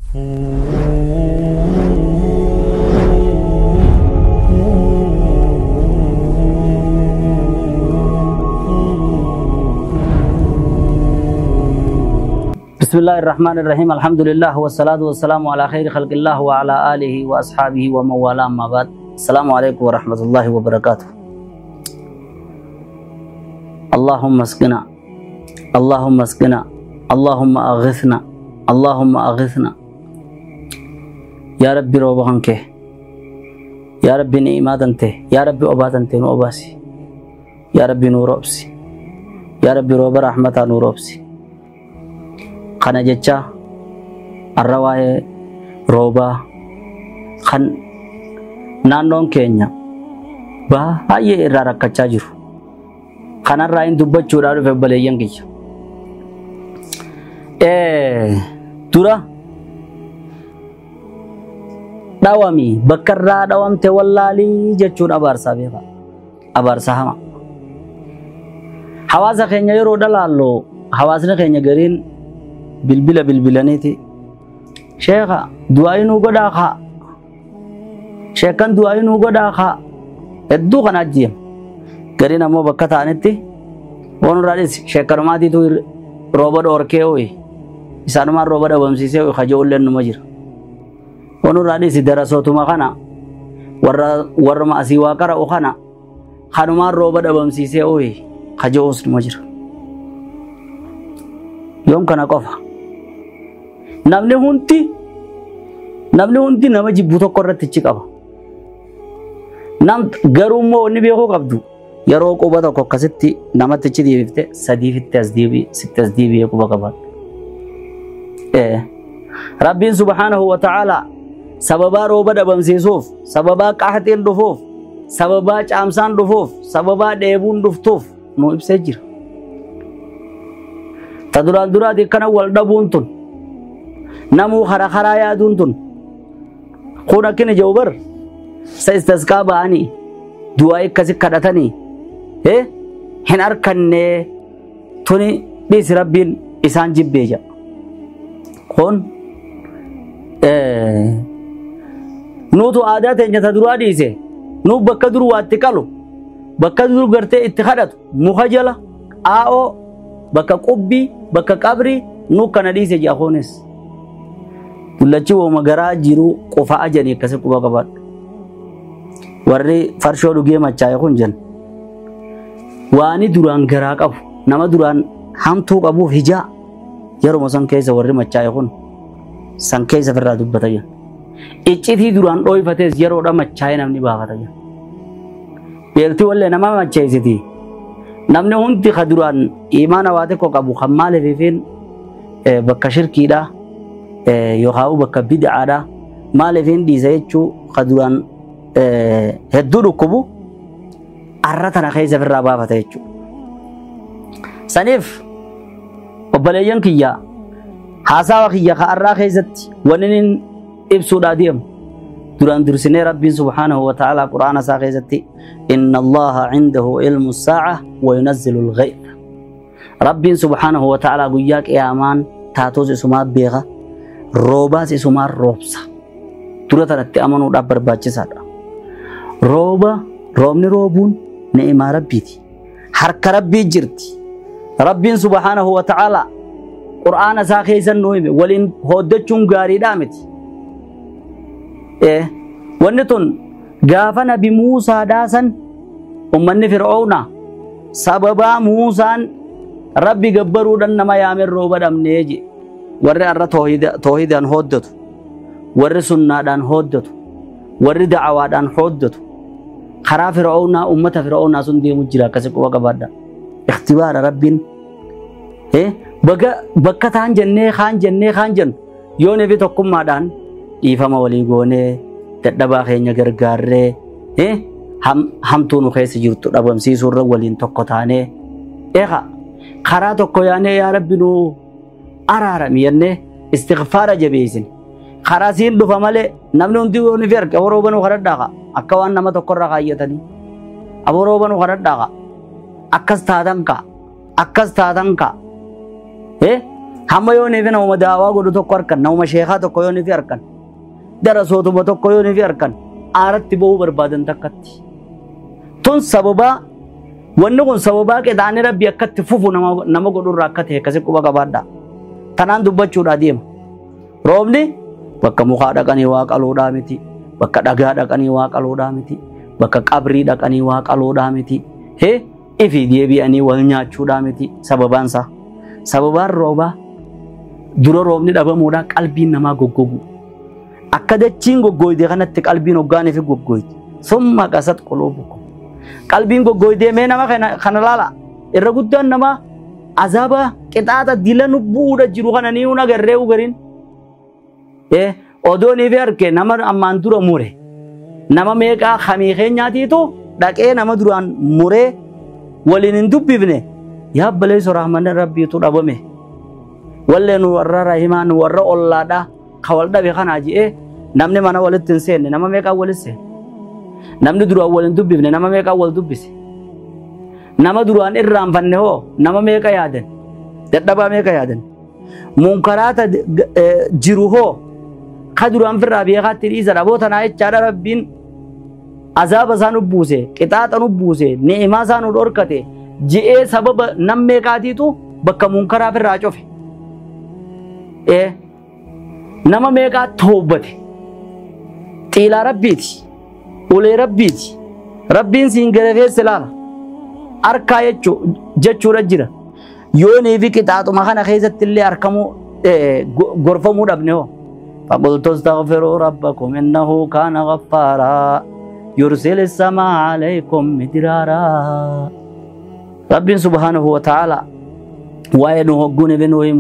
बिस्मिल्लाहिर्रहमानिर्रहीम अल्हम्दुलिल्लाह वस्सलातु वस्सलामु अला खैरि खल्क़िल्लाह व अला आलिहि व अस्हाबिहि व मवाला अम्मा बाद। अस्सलामु अलैकुम व रहमतुल्लाहि व बरकातुहू। अल्लाहुम्मा अस्क़िना अल्लाहुम्मा अस्क़िना अल्लाहुम्मा अग़िथना अल्लाहुम्मा अग़िथना। या रब्बी रोबहन के या रब्बी निमादंते या रब्बी ओबादंते नो ओबासी या रब्बी नूर ओबसी या रब्बी रोब रहमता नूर ओबसी। खाना जेचा अर्रवाए रोबा खन नानों केन्या बाये इर्रा रक्कचा जिरू खाना राइन दुब्बचूरा रुफे बलेयं गिया तुरा dawami bakarra dawamte wallali jechuun abaarsaa beeka abaarsaa hama hawaasa keenya yeroo dhalaallo hawaasni keenya gariin bilbilaniiti sheekha du'aayinuu godhaa kaa sheekan du'aayinuu godhaa kaa hedduu kana ajjeem gariin ammoo bakka ta'anitti wanurraadhis sheekkanumaatiitu rooba dhoorkee oyi isaanumaan rooba dhabamsiisee oyi kajoolleen numa jira wanurraadhis darasootuma kana warra ma'asii waa qara'u kana kanumaan rooba dhabamsiisee oyi kajoos numa jira yoom kana qofa namni hundi nama jibbu tokko irratti ichi qaba nam garuu immoo wanni beekuu qabdu yeroo quba tokko akkasitti namatti ichi deebifte sadiifitti as deebi'ee quba qabaadhu. Rabbiin subhaanahu wa ta'ala sababaa rooba dhabamsiisuuf sababaa qaxxiin dhufuuf sababaa caamsaan dhufuuf sababaa dheebuun dhuftuuf nu ibsee jira. Ta duraan duraati kana wal dhabuun tun namuu karaa yaaduun tun kun akkina jawbar sa istisqaa ba'anii du'aa akkasi kadhatanii hin arkanne tuni dhiisi rabbiin isaan jibbee jedha kun nuutu aadaa teenya ta duraa dhiise nuu bakka dur waatti qalu bakka dur gartee itti kadhatu muka jala aa'oo bakka qubbii bakka qabrii nuu kana dhiise jaakonis dullachi wooma garaa jiru qofa ajanii akkasi quba qabaadhu warri farshoo dhugee machaa'e kun jen waani duraan garaa qabu nama duraan hamtuu qabuuf hijaa yeroo san keessa warri machaa'e kun san keessa firraa dubbata jen iccitii duraan dhooyfates yeroodha machaa'e namni baafata jen beektii wallee nama machaa'isitii namni hundi ka duraan imaana waa tokko qabu kan maaliifin bakka shirkiidha yookaan bakka bid'aadha maaliifin dhiisa jechuu ka duraan hedduu dhukkubu arra tana keessa firraa baafata jechuu saniif obboleeyyan kiyya haasawa kiyya ka arraa keessatti wannin ibsuudhaa deemu duraan dursinee rabbiin subhaanahu wa ta'ala quraana isaa keessatti inna allaha indahu ilmu saa'a wa yunazzilu al-ghayth rabbiin subhaanahu wa ta'ala guyyaa qiyaamaan taatoos isumaa beeka roobaas isumaa roobsa dura tanatti amanuudhaaf barbaachisaadha roobni roobuun ni'imaa rabbiiti harka rabbii jirti rabbiin subhaanahu wa ta'ala quraana isaa keessan nuu hime waliin hooddachuun gaariidhaa miti wanni tun gaafa nabi Muusaa dhaasan ummanni Fir'aawna sababaa Muusaan rabbi gabbaruudhaan nama yaameen rooba dhabnee je warri arra toohidaan hooddatu warri sunnaadhaan hooddatu warri da'awaadhaan hooddatu karaa Fir'aawnaa ummata Fir'aawnaa sun deemu jira akkasi quba qabaadha ikhtibaara rabbiin bakka taan jennee kaan jennu yoo nefi tokkummaadhaan dhiifama walii goonee dadhabaa keenya gargaarree hamtuu nu keessa jirtu dhabamsiisuurra waliin tokko taanee karaa tokko yaanee yaa rabbi nu araarami jennee istighfaara jabeessin karaa siin dhufa malee namni hundi yoo ni ferge aborooba nu kadhadhaa akka waan nama tokkorra kaayyatanii aborooba nu kadhadhaa akkas taatan ka hamma yoonii fi nama daawaa godhu tokko harkan nama sheekaa tokko yoonii fi harkan darasootuma tokko yoonii fi harkan aaratti ba'uu barbaadan takkatti tun sababaa wanni kun sababaa qixaanii rabbi akkatti fufu nama godhurraa akka ta'e akkasi quba qabaadha tanaan dubbachuudhaa deema roobni bakka mukaa dhaqanii waa qaluudhaa miti bakka dhagaa dhaqanii waa qaluudhaa miti bakka qabrii dhaqanii waa qaluudhaa miti ifi deebi'anii wal nyaachuudhaa miti sababaansa sababaan roobaa dura roobni dhabamuudhaa qalbiin namaa goggogu akka dachiin goggooyde kanatti qalbiin hoggaanii fi goggooyde summa qasat quluubukum qalbiin goggooydee mee nama kana laala irra guddaan nama azaaba qixaaxa dila nubbuudha jiru kana ni una garree ugarin odoonii fi harkee nama ammaan dura mure nama meeqaa khamiikee nyaatiitu dhaqee nama duraan muree waliin hin dubbifne yaa baleessu rahmanni rabbiitu dhabame walleen warra rahimaan warra ollaadha kawal dhabe kanaa ji'ee namni mana walitti hin seenne nama meeqaa walit seenne namni duraan wal hin dubbifne nama meeqaa wal dubbise nama duraan irraanfanne hoo nama meeqa yaadan dadhabaa meeqa yaadan munkaraata jiru hoo ka duraan firraa beekaatti dhiisa dhaboota naa jechaadha rabbiin azaaba isaa nu buuse qixaaxa nu buuse ni'imaa isaa nu dhorkate ji'ee sababa nam meeqaatiitu bakka munkaraa firraa cofe nama meeqaa toobate xiilaa rabbiiti ulee rabbiiti rabbiin siin garafeesse laala harkaa jechuudha jira yoonii fi qixaaxuma kana keessatti illee harkamuu gorfamuu dhabne hoo فقلت استغفروا ربكم إنه كان غفارا يرسل السماء عليكم مدرارا رب سبحانه وتعالى وينه قون بنوهم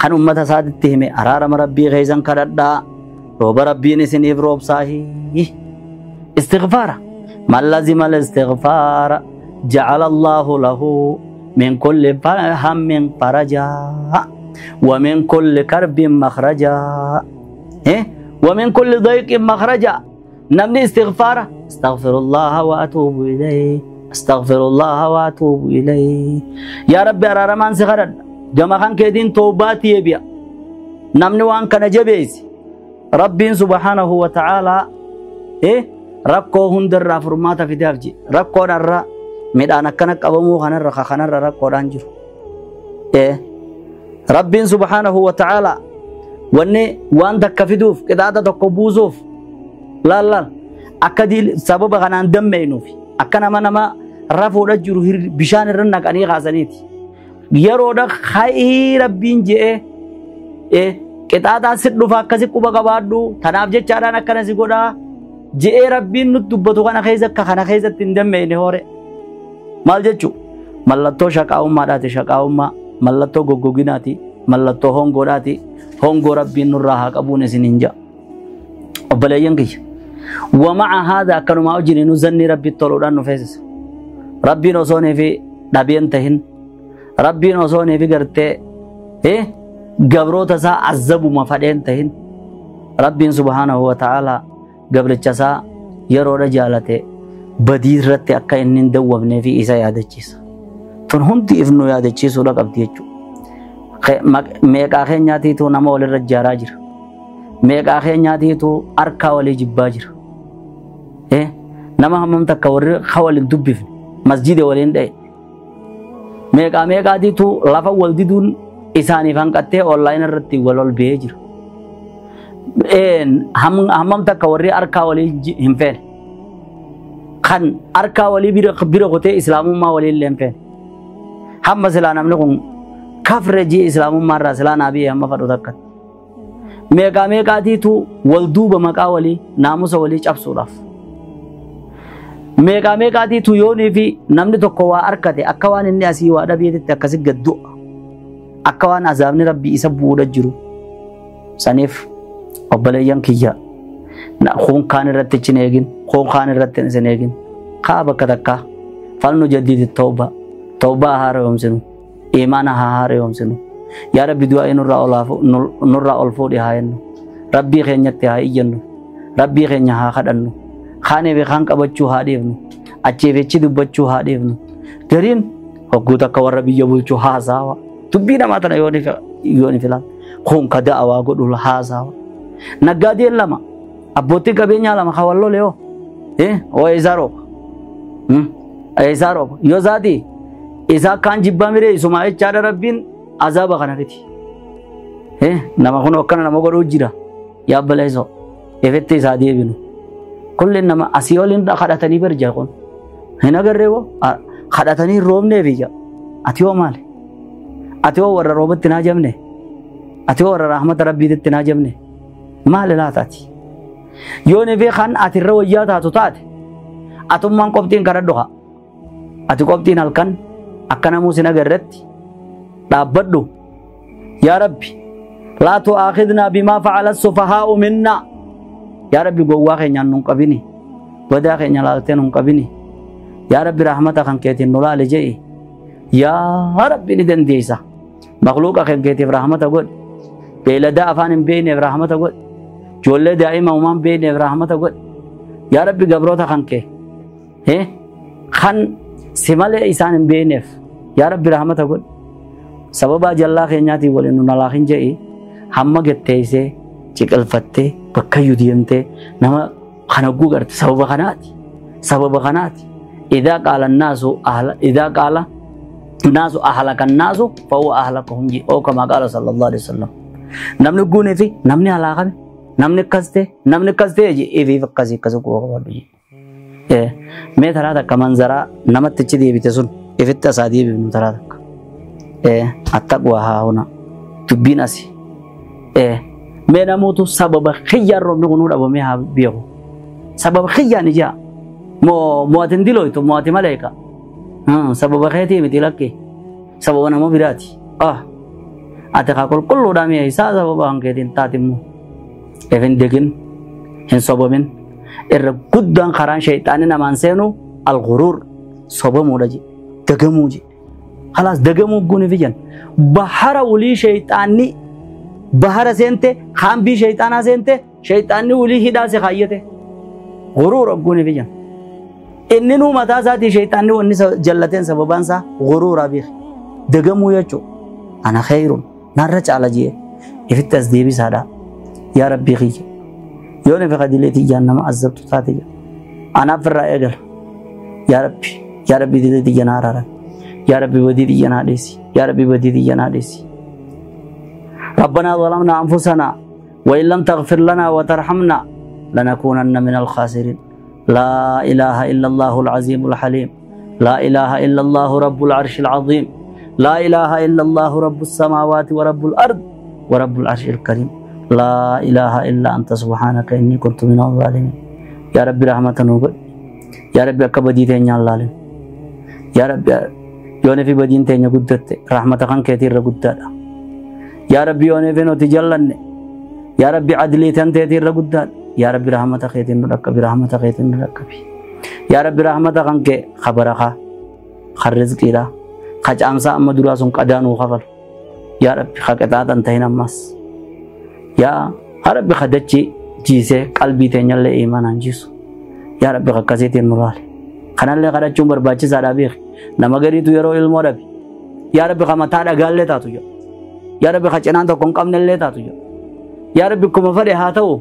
خن أمة سادتهم أرارم ربي غيزا كردا روب ربي نسنيف روب صاحي استغفار من لزم الاستغفار جعل الله له من كل هم فرجا ومن كل كرب مخرجا ومن كل ضيق مخرجا نمني استغفار استغفر الله واتوب اليه استغفر الله واتوب اليه يا ربي ارارمان سخرد جما كان كدين توباتي يبيا نمني وان كان جبيس ربي سبحانه وتعالى ركو هندر فرماتا في دافجي ركو نرى ميدانا كان قبمو خنر ركو دانجو رب سبحانه وتعالى واني وان دكفدوف كدادا تقبوزوف لا اكدي سبب غنان دمينوف اكنا ما رفو رجرو بشان رنك اني غازنيتي يرودا خير ربين جي كدادا سدو فاكسي كوبا غبادو تناف جچارا نكنا سيغودا جي ربين ندبتو كنا خيزك كنا خيزت دميني هوري مال جچو ملتو شقاو ما دات شقاو ما ملتو غوغوغيناتي ملتو هونغوداتي هونغو ربي نراها قبون سنينجا وبلينكي ومع هذا كانوا ما اجري نزني ربي طولودان نفيس ربي نوسوني في دبين تهن ربي نوسوني في غرتي غبروتا سا عذب ما فدين تهن ربي سبحانه وتعالى غبرچسا يرودا جالته بدير رت اكا انن دوبني في عيسى يادچيس تن هندي ابنو يادچيسو لقبتي يچو meeqaa keenyaatiitu nama walirra jaaraa jira meeqaa keenyaatiitu harkaa walii jibbaa jira nama hammam takka warri waliin dubbifne masjida waliin dha'e meeqaatiitu lafa wal diduun isaaniif hanqattee onlaayinii irratti wal ba'ee jira hammam takka warri harkaa walii hin feene kan harkaa walii bira qotee islaamummaa walii illee hin feene hamma silaa namni kun كفرجي إسلام مرة سلان أبي هم فردوتك ميقا تيتو والدوب مقاولي ناموس ولي شابسولاف ميقا تيتو يوني في نمني تقوى أركتي أكوان الناس يوادا بيتي تكسي قدو أكوان عذابني ربي إسابو رجرو سنيف وبليان كيا خون خان الرتي نيجين خون خان الرتي نيجين خابا كتكا فلنجدد التوبة توبة هارهم سنو إيمانا هاري ومسنو يا ربي دعاء نرى ألفو دي هاينو ربي خينيك تي هايجنو ربي خينيك هاخدنو خاني بخانك بچو هاديفنو أچي بچي دو بچو هاديفنو درين وقوتا كور ربي يبولچو هاساوا تبينا ما تنا يوني يوني فلان خون كدا أواجد ولا هذا نجادي لما أبوتي كبينيا لما خوالو ليه هو إزاروك إزاروك يوزادي إذا كان جبا ميري سماعي چار ربين عذاب خنا كتي نما خون وكنا نما قرو جرا يا بلايزو يفتي سادي بينو كل نما أسيولين خداتني برجعون هنا قرروا خداتني روم نبيجا أتيو مالي أتيو ورا روبت تناجمني أتيو ورا رحمة ربي تناجمني مال لا تاتي يوني في خان أتيرو وياتا تطات أتوم من قبتين كردوها أتو قبتين الكن أكنا موسنا قررت لا بدو يا ربي لا تؤاخذنا بما فعل السفهاء منا يا ربي قوة خينا ننقبني ودا خينا لالتين ننقبني يا ربي رحمتك عن كيتين نولا لجئ يا ربي ندن ديسا مخلوق أخير كيتي برحمتك قد بيلدا أفان بيني برحمتك قد جولة دائما ومان بيني برحمتك قد يا ربي قبروتك عن كي خان سمال إسان بيني يا ربي رحمتك قد سبب جلا خيناتي ولي نولاخين جئ هم جتيسه چكل فتة بكيو ديمته نما خنقو قرت سبب خناتي إذا قال الناس أهلك الناس فهو أهلكهم جي أو كما قال صلى الله عليه وسلم نمني قوني في نمني علاقة نمني كسته جي إيه فكسي كسو قوة جي मैं थरा था कमंजरा नमत तिच्ची दी भी तसुन इफ़ित्ता सादी भी नुतरा था अत्तक वहा होना तुब्बी नसी मैं ना मुतु सबब खियार रोम नुकुनुर अब मैं हाँ बियो सबब खियार निजा मुआतिन दिलो तो मुआतिन मलेका सबब खैती में तिलक के सबब नमो बिराती आते खाकुल कुल लोड़ा में ऐसा सबब अंके दिन तातिमु एवं देकिन हैं सबबें الرجودان خران شيطان نمان سينو الغرور صوبه مولاجي دغموجي خلاص دغمو غوني فيجن بحر ولي شيطاني بحر سنته خام بي شيطانا سنته شيطاني ولي هدا سے خايته غرور غوني فيجن اننو متا ذاتي شيطاني وني جلتين سببان سا غرور ابي دغمو يچو انا خير نرچ على جي في التسديب سادا يا ربي خي يوني في قديلتي جانا ما عذبت تاتي أنا في الرأي قال يا ربي دي جانا رارا يا ربي بدي دي جانا ديسي يا ربي بدي دي جانا ديسي ربنا ظلمنا أنفسنا وإن لم تغفر لنا وترحمنا لنكونن من الخاسرين لا إله إلا الله العظيم الحليم لا إله إلا الله رب العرش العظيم لا إله إلا الله رب السماوات ورب الأرض ورب العرش الكريم لا إله إلا أنت سبحانك إني كنت من الظالمين يا رب رحمة نوبل يا رب أكبدي تيني الله يا رب يوني في بدين تيني قدرت رحمة خان كثير قدرت يا رب يوني في نوتي جلن يا رب عدلي تنتهي قدرت يا رب رحمة خيتين نركب رحمة خيتين نركب يا رب رحمة خان ك خبرها خرز كيرا خج أمسا مدراسون كدانو خبر يا رب خكتات أنتهينا ماس يا رب خدتشي جيسه قلبي تنيل إيمان جيسو يا رب خكاسيت النورال خنا اللي خرج جمبر باچ زارا بيخ نمغري تو يرو علم ربي يا رب خمتا دغال لتا تو يا رب خچنان تو كون قمن لتا تو يا رب كما فدي هاتو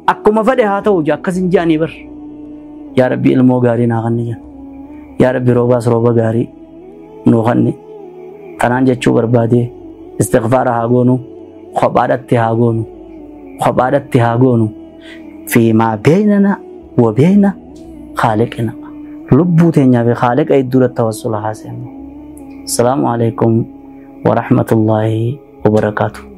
اكما فدي هاتو جاكسن جاني بر يا رب علمو غاري ناغنيا يا رب روباس روبا غاري نوخني كنان جچو بربادي استغفار هاغونو خبارت هاغونو فيما بيننا وبين خالقنا لبوتين في خالق أي دولة توصل حاسم. السلام عليكم ورحمة الله وبركاته.